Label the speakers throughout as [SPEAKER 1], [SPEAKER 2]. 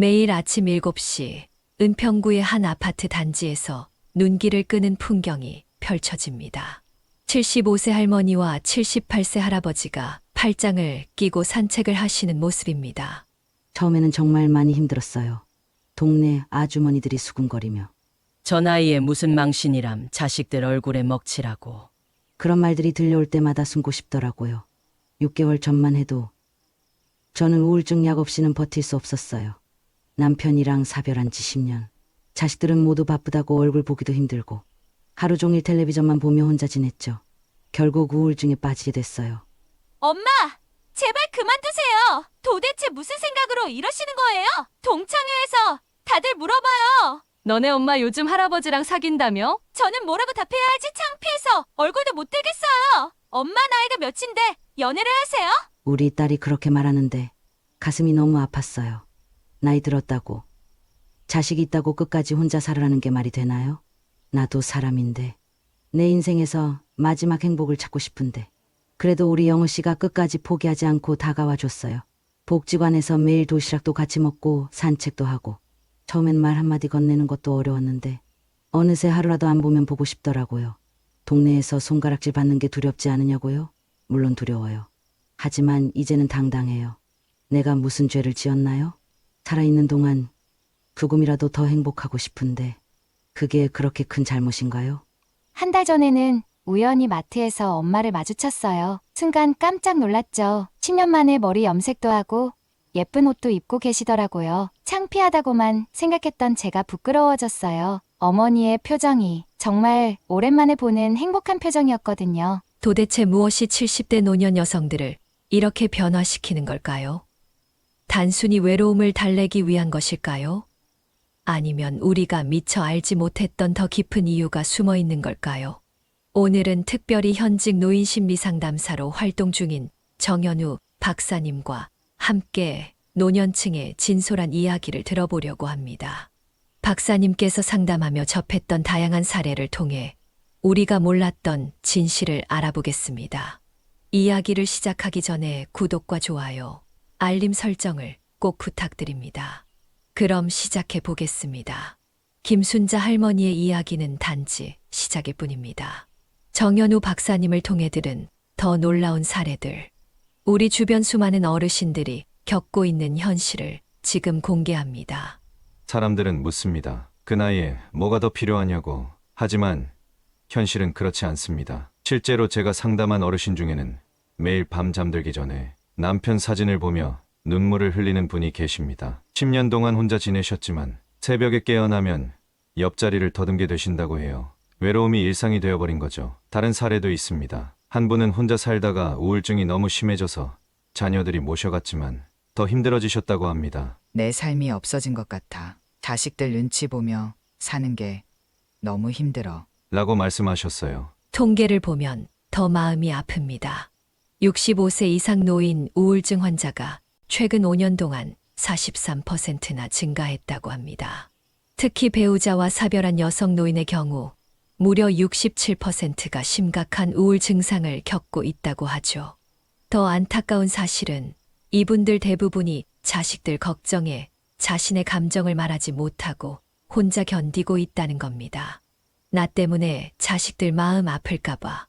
[SPEAKER 1] 매일 아침 7시 은평구의 한 아파트 단지에서 눈길을 끄는 풍경이 펼쳐집니다. 75세 할머니와 78세 할아버지가 팔짱을 끼고 산책을 하시는 모습입니다.
[SPEAKER 2] 처음에는 정말 많이 힘들었어요. 동네 아주머니들이 수군거리며
[SPEAKER 3] 저 나이에 무슨 망신이람 자식들 얼굴에 먹칠하고.
[SPEAKER 2] 그런 말들이 들려올 때마다 숨고 싶더라고요. 6개월 전만 해도 저는 우울증 약 없이는 버틸 수 없었어요. 남편이랑 사별한 지 10년. 자식들은 모두 바쁘다고 얼굴 보기도 힘들고 하루 종일 텔레비전만 보며 혼자 지냈죠. 결국 우울증에 빠지게 됐어요.
[SPEAKER 4] 엄마! 제발 그만두세요! 도대체 무슨 생각으로 이러시는 거예요? 동창회에서 다들 물어봐요!
[SPEAKER 1] 너네 엄마 요즘 할아버지랑 사귄다며?
[SPEAKER 4] 저는 뭐라고 답해야 할지 창피해서 얼굴도 못 들겠어요! 엄마 나이가 몇인데 연애를 하세요?
[SPEAKER 2] 우리 딸이 그렇게 말하는데 가슴이 너무 아팠어요. 나이 들었다고 자식이 있다고 끝까지 혼자 살아라는 게 말이 되나요? 나도 사람인데 내 인생에서 마지막 행복을 찾고 싶은데 그래도 우리 영우 씨가 끝까지 포기하지 않고 다가와 줬어요. 복지관에서 매일 도시락도 같이 먹고 산책도 하고 처음엔 말 한마디 건네는 것도 어려웠는데 어느새 하루라도 안 보면 보고 싶더라고요. 동네에서 손가락질 받는 게 두렵지 않으냐고요? 물론 두려워요. 하지만 이제는 당당해요. 내가 무슨 죄를 지었나요? 살아있는 동안 조금이라도 더 행복하고 싶은데 그게 그렇게 큰 잘못인가요?
[SPEAKER 5] 한 달 전에는 우연히 마트에서 엄마를 마주쳤어요. 순간 깜짝 놀랐죠. 10년 만에 머리 염색도 하고 예쁜 옷도 입고 계시더라고요. 창피하다고만 생각했던 제가 부끄러워졌어요. 어머니의 표정이 정말 오랜만에 보는 행복한 표정이었거든요.
[SPEAKER 1] 도대체 무엇이 70대 노년 여성들을 이렇게 변화시키는 걸까요? 단순히 외로움을 달래기 위한 것일까요? 아니면 우리가 미처 알지 못했던 더 깊은 이유가 숨어 있는 걸까요? 오늘은 특별히 현직 노인 심리 상담사로 활동 중인 정연우 박사님과 함께 노년층의 진솔한 이야기를 들어보려고 합니다. 박사님께서 상담하며 접했던 다양한 사례를 통해 우리가 몰랐던 진실을 알아보겠습니다. 이야기를 시작하기 전에 구독과 좋아요, 알림 설정을 꼭 부탁드립니다. 그럼 시작해 보겠습니다. 김순자 할머니의 이야기는 단지 시작일 뿐입니다. 정연우 박사님을 통해 들은 더 놀라운 사례들, 우리 주변 수많은 어르신들이 겪고 있는 현실을 지금 공개합니다.
[SPEAKER 6] 사람들은 묻습니다. 그 나이에 뭐가 더 필요하냐고. 하지만 현실은 그렇지 않습니다. 실제로 제가 상담한 어르신 중에는 매일 밤 잠들기 전에 남편 사진을 보며 눈물을 흘리는 분이 계십니다. 10년 동안 혼자 지내셨지만 새벽에 깨어나면 옆자리를 더듬게 되신다고 해요. 외로움이 일상이 되어버린 거죠. 다른 사례도 있습니다. 한 분은 혼자 살다가 우울증이 너무 심해져서 자녀들이 모셔갔지만 더 힘들어지셨다고 합니다.
[SPEAKER 7] 내 삶이 없어진 것 같아. 자식들 눈치 보며 사는 게 너무 힘들어.
[SPEAKER 6] 라고 말씀하셨어요.
[SPEAKER 1] 통계를 보면 더 마음이 아픕니다. 65세 이상 노인 우울증 환자가 최근 5년 동안 43%나 증가했다고 합니다. 특히 배우자와 사별한 여성 노인의 경우 무려 67%가 심각한 우울 증상을 겪고 있다고 하죠. 더 안타까운 사실은 이분들 대부분이 자식들 걱정에 자신의 감정을 말하지 못하고 혼자 견디고 있다는 겁니다. 나 때문에 자식들 마음 아플까봐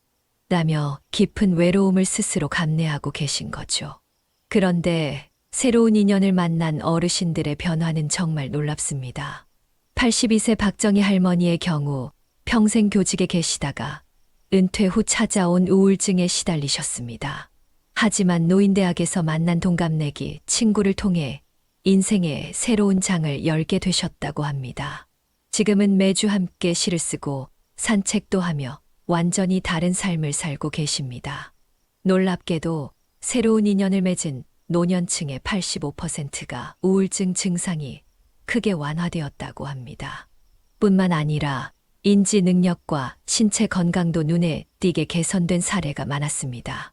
[SPEAKER 1] 라며 깊은 외로움을 스스로 감내하고 계신 거죠. 그런데 새로운 인연을 만난 어르신들의 변화는 정말 놀랍습니다. 82세 박정희 할머니의 경우 평생 교직에 계시다가 은퇴 후 찾아온 우울증에 시달리셨습니다. 하지만 노인대학에서 만난 동갑내기 친구를 통해 인생의 새로운 장을 열게 되셨다고 합니다. 지금은 매주 함께 시를 쓰고 산책도 하며 완전히 다른 삶을 살고 계십니다. 놀랍게도 새로운 인연을 맺은 노년층의 85%가 우울증 증상이 크게 완화되었다고 합니다. 뿐만 아니라 인지 능력과 신체 건강도 눈에 띄게 개선된 사례가 많았습니다.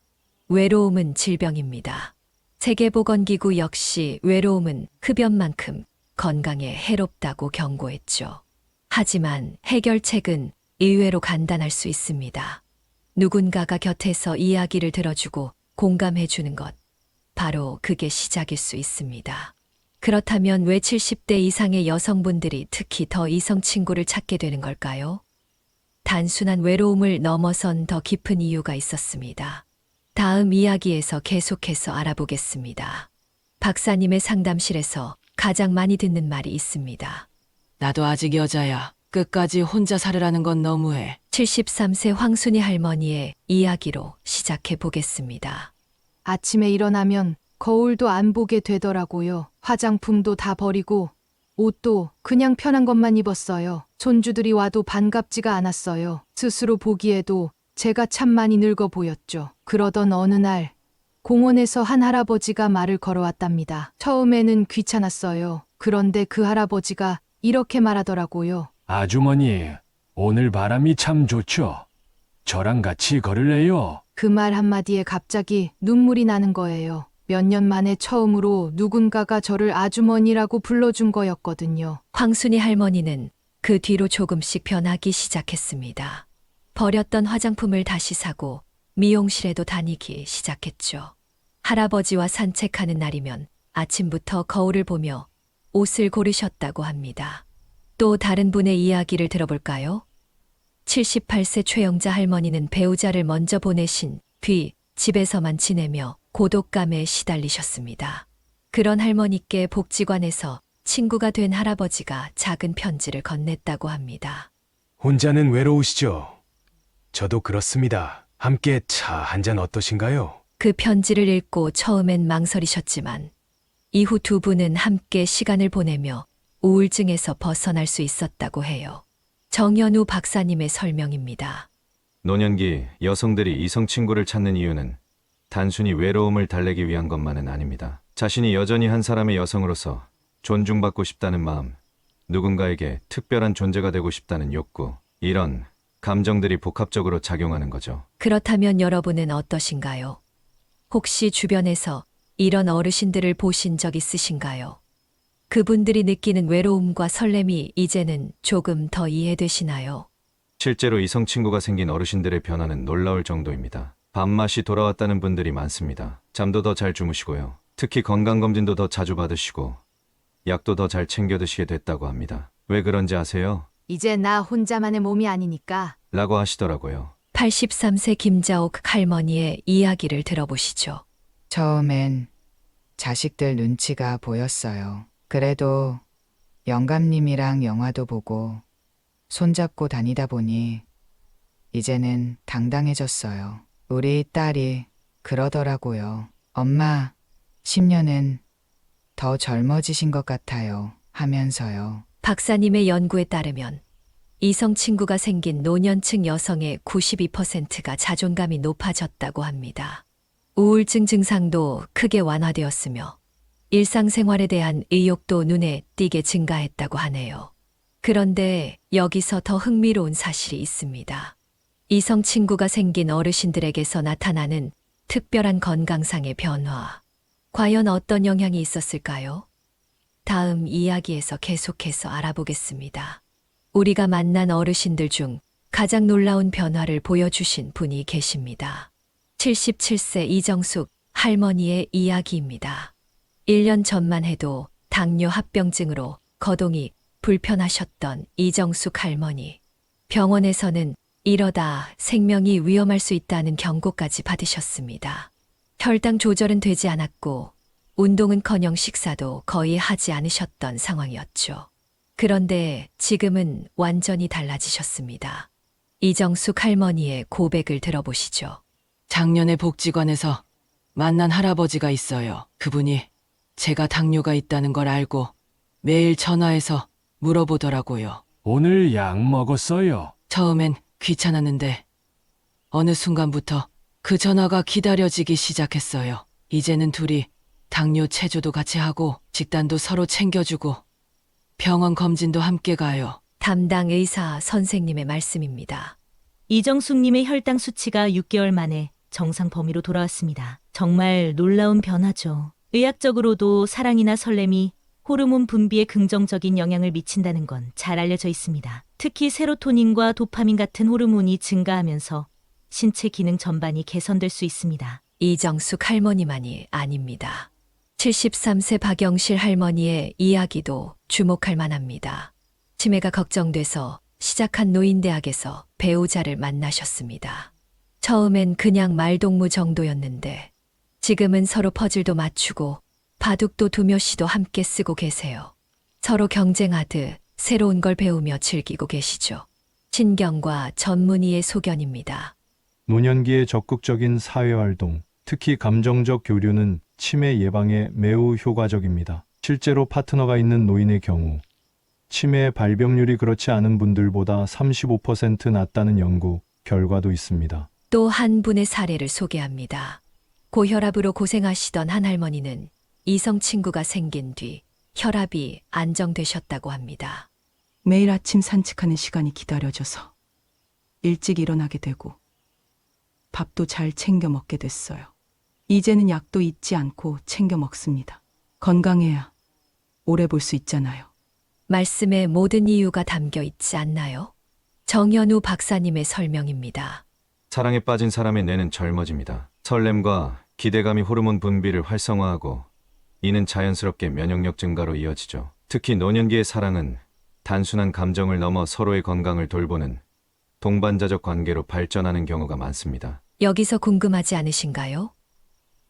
[SPEAKER 1] 외로움은 질병입니다. 세계보건기구 역시 외로움은 흡연만큼 건강에 해롭다고 경고했죠. 하지만 해결책은 의외로 간단할 수 있습니다. 누군가가 곁에서 이야기를 들어주고 공감해주는 것, 바로 그게 시작일 수 있습니다. 그렇다면 왜 70대 이상의 여성분들이 특히 더 이성 친구를 찾게 되는 걸까요? 단순한 외로움을 넘어선 더 깊은 이유가 있었습니다. 다음 이야기에서 계속해서 알아보겠습니다. 박사님의 상담실에서 가장 많이 듣는 말이 있습니다.
[SPEAKER 3] 나도 아직 여자야. 끝까지 혼자 살으라는 건 너무해.
[SPEAKER 1] 73세 황순이 할머니의 이야기로 시작해 보겠습니다.
[SPEAKER 8] 아침에 일어나면 거울도 안 보게 되더라고요. 화장품도 다 버리고 옷도 그냥 편한 것만 입었어요. 손주들이 와도 반갑지가 않았어요. 스스로 보기에도 제가 참 많이 늙어 보였죠. 그러던 어느 날 공원에서 한 할아버지가 말을 걸어왔답니다. 처음에는 귀찮았어요. 그런데 그 할아버지가 이렇게 말하더라고요.
[SPEAKER 9] 아주머니, 오늘 바람이 참 좋죠. 저랑 같이 걸을래요?
[SPEAKER 8] 그 말 한마디에 갑자기 눈물이 나는 거예요. 몇 년 만에 처음으로 누군가가 저를 아주머니라고 불러준 거였거든요.
[SPEAKER 1] 황순이 할머니는 그 뒤로 조금씩 변하기 시작했습니다. 버렸던 화장품을 다시 사고 미용실에도 다니기 시작했죠. 할아버지와 산책하는 날이면 아침부터 거울을 보며 옷을 고르셨다고 합니다. 또 다른 분의 이야기를 들어볼까요? 78세 최영자 할머니는 배우자를 먼저 보내신 뒤 집에서만 지내며 고독감에 시달리셨습니다. 그런 할머니께 복지관에서 친구가 된 할아버지가 작은 편지를 건넸다고 합니다.
[SPEAKER 9] 혼자는 외로우시죠? 저도 그렇습니다. 함께 차 한잔 어떠신가요?
[SPEAKER 1] 그 편지를 읽고 처음엔 망설이셨지만 이후 두 분은 함께 시간을 보내며 우울증에서 벗어날 수 있었다고 해요. 정연우 박사님의 설명입니다.
[SPEAKER 6] 노년기 여성들이 이성 친구를 찾는 이유는 단순히 외로움을 달래기 위한 것만은 아닙니다. 자신이 여전히 한 사람의 여성으로서 존중받고 싶다는 마음, 누군가에게 특별한 존재가 되고 싶다는 욕구, 이런 감정들이 복합적으로 작용하는 거죠.
[SPEAKER 1] 그렇다면 여러분은 어떠신가요? 혹시 주변에서 이런 어르신들을 보신 적 있으신가요? 그분들이 느끼는 외로움과 설렘이 이제는 조금 더 이해되시나요?
[SPEAKER 6] 실제로 이성 친구가 생긴 어르신들의 변화는 놀라울 정도입니다. 밥맛이 돌아왔다는 분들이 많습니다. 잠도 더 잘 주무시고요. 특히 건강검진도 더 자주 받으시고 약도 더 잘 챙겨 드시게 됐다고 합니다. 왜 그런지 아세요?
[SPEAKER 8] 이제 나 혼자만의 몸이 아니니까.
[SPEAKER 6] 라고 하시더라고요.
[SPEAKER 1] 83세 김자옥 할머니의 이야기를 들어보시죠.
[SPEAKER 7] 처음엔 자식들 눈치가 보였어요. 그래도 영감님이랑 영화도 보고 손잡고 다니다 보니 이제는 당당해졌어요. 우리 딸이 그러더라고요. 엄마, 10년은 더 젊어지신 것 같아요. 하면서요.
[SPEAKER 1] 박사님의 연구에 따르면 이성 친구가 생긴 노년층 여성의 92%가 자존감이 높아졌다고 합니다. 우울증 증상도 크게 완화되었으며 일상생활에 대한 의욕도 눈에 띄게 증가했다고 하네요. 그런데 여기서 더 흥미로운 사실이 있습니다. 이성 친구가 생긴 어르신들에게서 나타나는 특별한 건강상의 변화. 과연 어떤 영향이 있었을까요? 다음 이야기에서 계속해서 알아보겠습니다. 우리가 만난 어르신들 중 가장 놀라운 변화를 보여주신 분이 계십니다. 77세 이정숙 할머니의 이야기입니다. 1년 전만 해도 당뇨 합병증으로 거동이 불편하셨던 이정숙 할머니. 병원에서는 이러다 생명이 위험할 수 있다는 경고까지 받으셨습니다. 혈당 조절은 되지 않았고 운동은커녕 식사도 거의 하지 않으셨던 상황이었죠. 그런데 지금은 완전히 달라지셨습니다. 이정숙 할머니의 고백을 들어보시죠.
[SPEAKER 3] 작년에 복지관에서 만난 할아버지가 있어요. 그분이 제가 당뇨가 있다는 걸 알고 매일 전화해서 물어보더라고요.
[SPEAKER 9] 오늘 약 먹었어요.
[SPEAKER 3] 처음엔 귀찮았는데 어느 순간부터 그 전화가 기다려지기 시작했어요. 이제는 둘이 당뇨 체조도 같이 하고 식단도 서로 챙겨주고 병원 검진도 함께 가요.
[SPEAKER 1] 담당 의사 선생님의 말씀입니다.
[SPEAKER 10] 이정숙님의 혈당 수치가 6개월 만에 정상 범위로 돌아왔습니다. 정말 놀라운 변화죠. 의학적으로도 사랑이나 설렘이 호르몬 분비에 긍정적인 영향을 미친다는 건 잘 알려져 있습니다. 특히 세로토닌과 도파민 같은 호르몬이 증가하면서 신체 기능 전반이 개선될 수 있습니다.
[SPEAKER 1] 이정숙 할머니만이 아닙니다. 73세 박영실 할머니의 이야기도 주목할 만합니다. 치매가 걱정돼서 시작한 노인대학에서 배우자를 만나셨습니다. 처음엔 그냥 말동무 정도였는데 지금은 서로 퍼즐도 맞추고 바둑도 두며 시도 함께 쓰고 계세요. 서로 경쟁하듯 새로운 걸 배우며 즐기고 계시죠. 신경과 전문의의 소견입니다.
[SPEAKER 11] 노년기의 적극적인 사회활동, 특히 감정적 교류는 치매 예방에 매우 효과적입니다. 실제로 파트너가 있는 노인의 경우 치매의 발병률이 그렇지 않은 분들보다 35% 낮다는 연구 결과도 있습니다.
[SPEAKER 1] 또 한 분의 사례를 소개합니다. 고혈압으로 고생하시던 한 할머니는 이성 친구가 생긴 뒤 혈압이 안정되셨다고 합니다.
[SPEAKER 12] 매일 아침 산책하는 시간이 기다려져서 일찍 일어나게 되고 밥도 잘 챙겨 먹게 됐어요. 이제는 약도 잊지 않고 챙겨 먹습니다. 건강해야 오래 볼 수 있잖아요.
[SPEAKER 1] 말씀에 모든 이유가 담겨 있지 않나요? 정현우 박사님의 설명입니다.
[SPEAKER 6] 사랑에 빠진 사람의 뇌는 젊어집니다. 설렘과 기대감이 호르몬 분비를 활성화하고 이는 자연스럽게 면역력 증가로 이어지죠. 특히 노년기의 사랑은 단순한 감정을 넘어 서로의 건강을 돌보는 동반자적 관계로 발전하는 경우가 많습니다.
[SPEAKER 1] 여기서 궁금하지 않으신가요?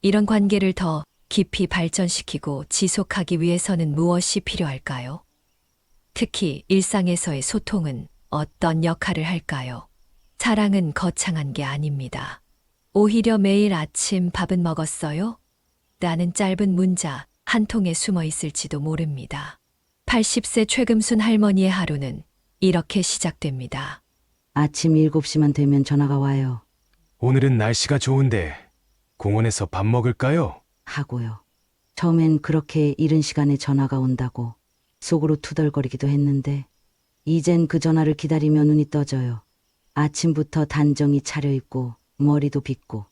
[SPEAKER 1] 이런 관계를 더 깊이 발전시키고 지속하기 위해서는 무엇이 필요할까요? 특히 일상에서의 소통은 어떤 역할을 할까요? 사랑은 거창한 게 아닙니다. 오히려 매일 아침 밥은 먹었어요? 라는 짧은 문자 한 통에 숨어 있을지도 모릅니다. 80세 최금순 할머니의 하루는 이렇게 시작됩니다.
[SPEAKER 2] 아침 7시만 되면 전화가 와요.
[SPEAKER 9] 오늘은 날씨가 좋은데 공원에서 밥 먹을까요?
[SPEAKER 2] 하고요. 처음엔 그렇게 이른 시간에 전화가 온다고 속으로 투덜거리기도 했는데 이젠 그 전화를 기다리며 눈이 떠져요. 아침부터 단정히 차려입고 머리도 빗고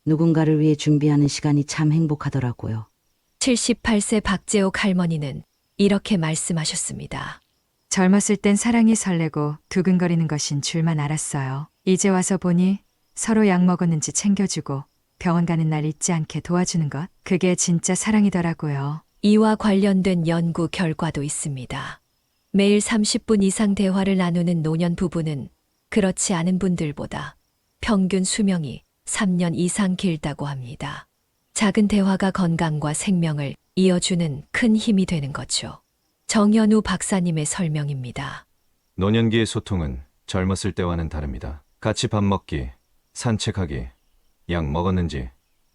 [SPEAKER 2] 누군가를 위해 준비하는 시간이 참 행복하더라고요.
[SPEAKER 1] 78세 박재옥 할머니는 이렇게 말씀하셨습니다.
[SPEAKER 13] 젊었을 땐 사랑이 설레고 두근거리는 것인 줄만 알았어요. 이제 와서 보니 서로 약 먹었는지 챙겨주고 병원 가는 날 잊지 않게 도와주는 것, 그게 진짜 사랑이더라고요.
[SPEAKER 1] 이와 관련된 연구 결과도 있습니다. 매일 30분 이상 대화를 나누는 노년 부부는 그렇지 않은 분들보다 평균 수명이 3년 이상 길다고 합니다. 작은 대화가 건강과 생명을 이어주는 큰 힘이 되는 거죠. 정현우 박사님의 설명입니다.
[SPEAKER 6] 노년기의 소통은 젊었을 때와는 다릅니다. 같이 밥 먹기, 산책하기, 약 먹었는지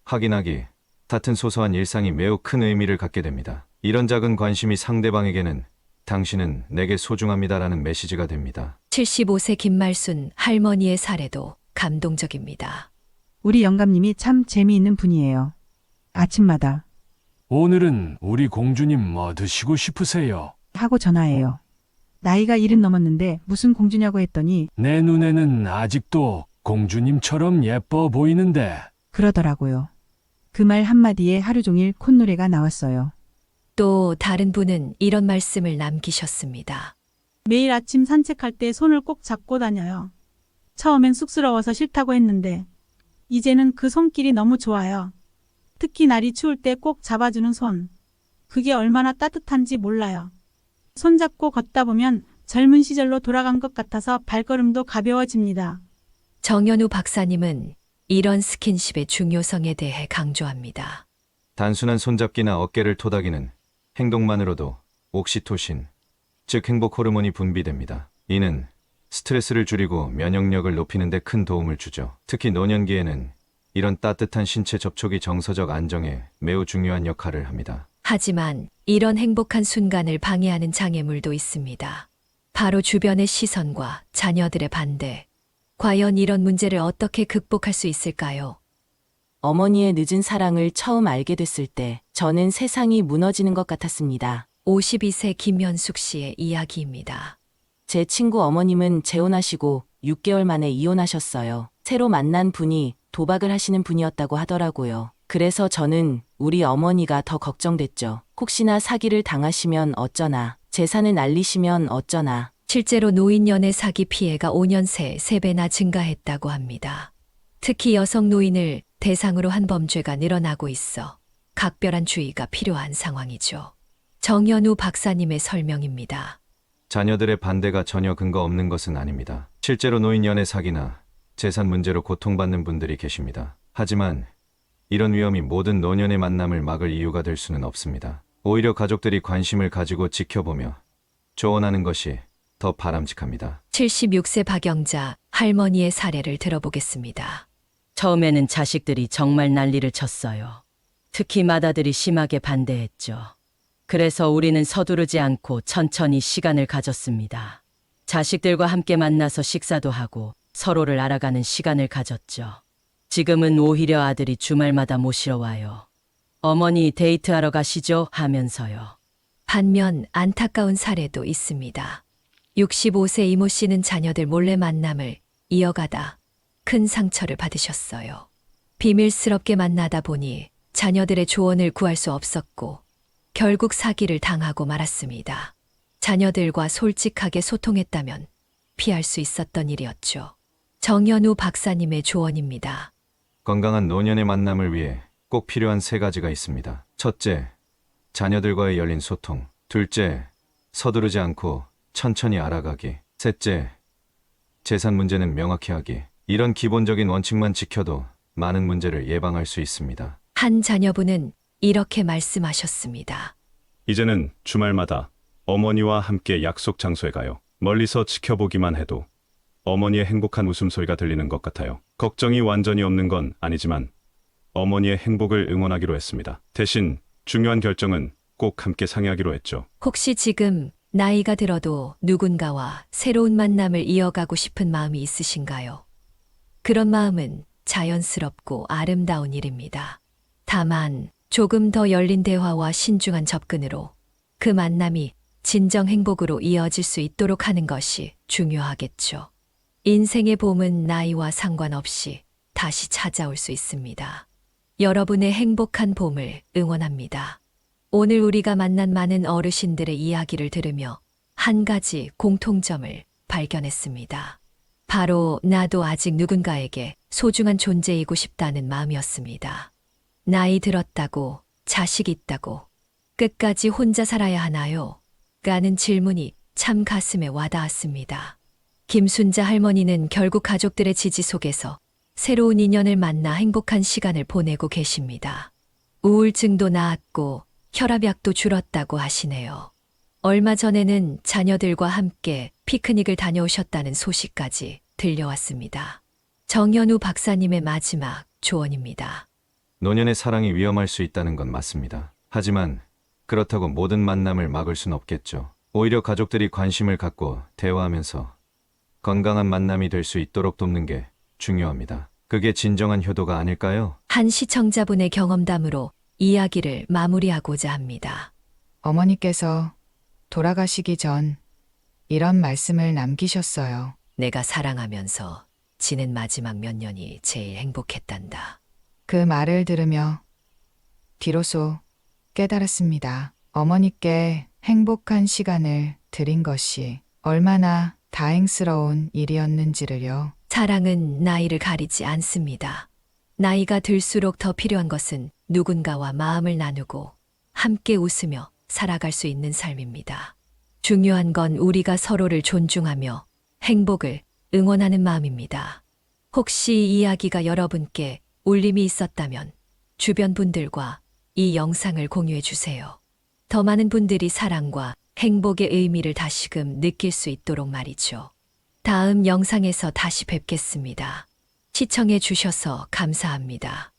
[SPEAKER 6] 확인하기 같은 소소한 일상이 매우 큰 의미를 갖게 됩니다. 이런 작은 관심이 상대방에게는 당신은 내게 소중합니다라는 메시지가 됩니다.
[SPEAKER 1] 75세 김말순 할머니의 사례도 감동적입니다.
[SPEAKER 14] 우리 영감님이 참 재미있는 분이에요. 아침마다
[SPEAKER 9] 오늘은 우리 공주님 뭐 드시고 싶으세요?
[SPEAKER 14] 하고 전화해요. 나이가 70 넘었는데 무슨 공주냐고 했더니
[SPEAKER 9] 내 눈에는 아직도 공주님처럼 예뻐 보이는데.
[SPEAKER 14] 그러더라고요. 그 말 한마디에 하루 종일 콧노래가 나왔어요.
[SPEAKER 1] 또 다른 분은 이런 말씀을 남기셨습니다.
[SPEAKER 15] 매일 아침 산책할 때 손을 꼭 잡고 다녀요. 처음엔 쑥스러워서 싫다고 했는데 이제는 그 손길이 너무 좋아요. 특히 날이 추울 때 꼭 잡아주는 손. 그게 얼마나 따뜻한지 몰라요. 손잡고 걷다 보면 젊은 시절로 돌아간 것 같아서 발걸음도 가벼워집니다.
[SPEAKER 1] 정현우 박사님은 이런 스킨십의 중요성에 대해 강조합니다.
[SPEAKER 6] 단순한 손잡기나 어깨를 토닥이는 행동만으로도 옥시토신, 즉 행복 호르몬이 분비됩니다. 이는 스트레스를 줄이고 면역력을 높이는 데 큰 도움을 주죠. 특히 노년기에는 이런 따뜻한 신체 접촉이 정서적 안정에 매우 중요한 역할을 합니다.
[SPEAKER 1] 하지만 이런 행복한 순간을 방해하는 장애물도 있습니다. 바로 주변의 시선과 자녀들의 반대. 과연 이런 문제를 어떻게 극복할 수 있을까요?
[SPEAKER 10] 어머니의 늦은 사랑을 처음 알게 됐을 때 저는 세상이 무너지는 것 같았습니다.
[SPEAKER 1] 52세 김현숙 씨의 이야기입니다.
[SPEAKER 10] 제 친구 어머님은 재혼하시고 6개월 만에 이혼하셨어요. 새로 만난 분이 도박을 하시는 분이었다고 하더라고요. 그래서 저는 우리 어머니가 더 걱정됐죠. 혹시나 사기를 당하시면 어쩌나, 재산을 날리시면 어쩌나.
[SPEAKER 1] 실제로 노인 연애 사기 피해가 5년 새 3배나 증가했다고 합니다. 특히 여성 노인을 대상으로 한 범죄가 늘어나고 있어 각별한 주의가 필요한 상황이죠. 정현우 박사님의 설명입니다.
[SPEAKER 6] 자녀들의 반대가 전혀 근거 없는 것은 아닙니다. 실제로 노인 연애 사기나 재산 문제로 고통받는 분들이 계십니다. 하지만 이런 위험이 모든 노년의 만남을 막을 이유가 될 수는 없습니다. 오히려 가족들이 관심을 가지고 지켜보며 조언하는 것이 더 바람직합니다.
[SPEAKER 1] 76세 박영자 할머니의 사례를 들어보겠습니다.
[SPEAKER 3] 처음에는 자식들이 정말 난리를 쳤어요. 특히 맏아들이 심하게 반대했죠. 그래서 우리는 서두르지 않고 천천히 시간을 가졌습니다. 자식들과 함께 만나서 식사도 하고 서로를 알아가는 시간을 가졌죠. 지금은 오히려 아들이 주말마다 모시러 와요. 어머니 데이트하러 가시죠 하면서요.
[SPEAKER 1] 반면 안타까운 사례도 있습니다. 65세 이모 씨는 자녀들 몰래 만남을 이어가다 큰 상처를 받으셨어요. 비밀스럽게 만나다 보니 자녀들의 조언을 구할 수 없었고 결국 사기를 당하고 말았습니다. 자녀들과 솔직하게 소통했다면 피할 수 있었던 일이었죠. 정현우 박사님의 조언입니다.
[SPEAKER 6] 건강한 노년의 만남을 위해 꼭 필요한 3가지가 있습니다. 첫째, 자녀들과의 열린 소통. 둘째, 서두르지 않고 천천히 알아가기. 셋째, 재산 문제는 명확히 하기. 이런 기본적인 원칙만 지켜도 많은 문제를 예방할 수 있습니다.
[SPEAKER 1] 한 자녀분은 이렇게 말씀하셨습니다.
[SPEAKER 16] 이제는 주말마다 어머니와 함께 약속 장소에 가요. 멀리서 지켜보기만 해도 어머니의 행복한 웃음소리가 들리는 것 같아요. 걱정이 완전히 없는 건 아니지만 어머니의 행복을 응원하기로 했습니다. 대신 중요한 결정은 꼭 함께 상의하기로 했죠.
[SPEAKER 1] 혹시 지금 나이가 들어도 누군가와 새로운 만남을 이어가고 싶은 마음이 있으신가요? 그런 마음은 자연스럽고 아름다운 일입니다. 다만 조금 더 열린 대화와 신중한 접근으로 그 만남이 진정 행복으로 이어질 수 있도록 하는 것이 중요하겠죠. 인생의 봄은 나이와 상관없이 다시 찾아올 수 있습니다. 여러분의 행복한 봄을 응원합니다. 오늘 우리가 만난 많은 어르신들의 이야기를 들으며 한 가지 공통점을 발견했습니다. 바로 나도 아직 누군가에게 소중한 존재이고 싶다는 마음이었습니다. 나이 들었다고, 자식 있다고, 끝까지 혼자 살아야 하나요? 라는 질문이 참 가슴에 와닿았습니다. 김순자 할머니는 결국 가족들의 지지 속에서 새로운 인연을 만나 행복한 시간을 보내고 계십니다. 우울증도 나았고 혈압약도 줄었다고 하시네요. 얼마 전에는 자녀들과 함께 피크닉을 다녀오셨다는 소식까지 들려왔습니다. 정현우 박사님의 마지막 조언입니다.
[SPEAKER 6] 노년의 사랑이 위험할 수 있다는 건 맞습니다. 하지만 그렇다고 모든 만남을 막을 순 없겠죠. 오히려 가족들이 관심을 갖고 대화하면서 건강한 만남이 될 수 있도록 돕는 게 중요합니다. 그게 진정한 효도가 아닐까요?
[SPEAKER 1] 한 시청자분의 경험담으로 이야기를 마무리하고자 합니다.
[SPEAKER 7] 어머니께서 돌아가시기 전 이런 말씀을 남기셨어요.
[SPEAKER 1] 내가 사랑하면서 지낸 마지막 몇 년이 제일 행복했단다.
[SPEAKER 7] 그 말을 들으며 비로소 깨달았습니다. 어머니께 행복한 시간을 드린 것이 얼마나 다행스러운 일이었는지를요.
[SPEAKER 1] 사랑은 나이를 가리지 않습니다. 나이가 들수록 더 필요한 것은 누군가와 마음을 나누고 함께 웃으며 살아갈 수 있는 삶입니다. 중요한 건 우리가 서로를 존중하며 행복을 응원하는 마음입니다. 혹시 이 이야기가 여러분께 울림이 있었다면 주변 분들과 이 영상을 공유해 주세요. 더 많은 분들이 사랑과 행복의 의미를 다시금 느낄 수 있도록 말이죠. 다음 영상에서 다시 뵙겠습니다. 시청해 주셔서 감사합니다.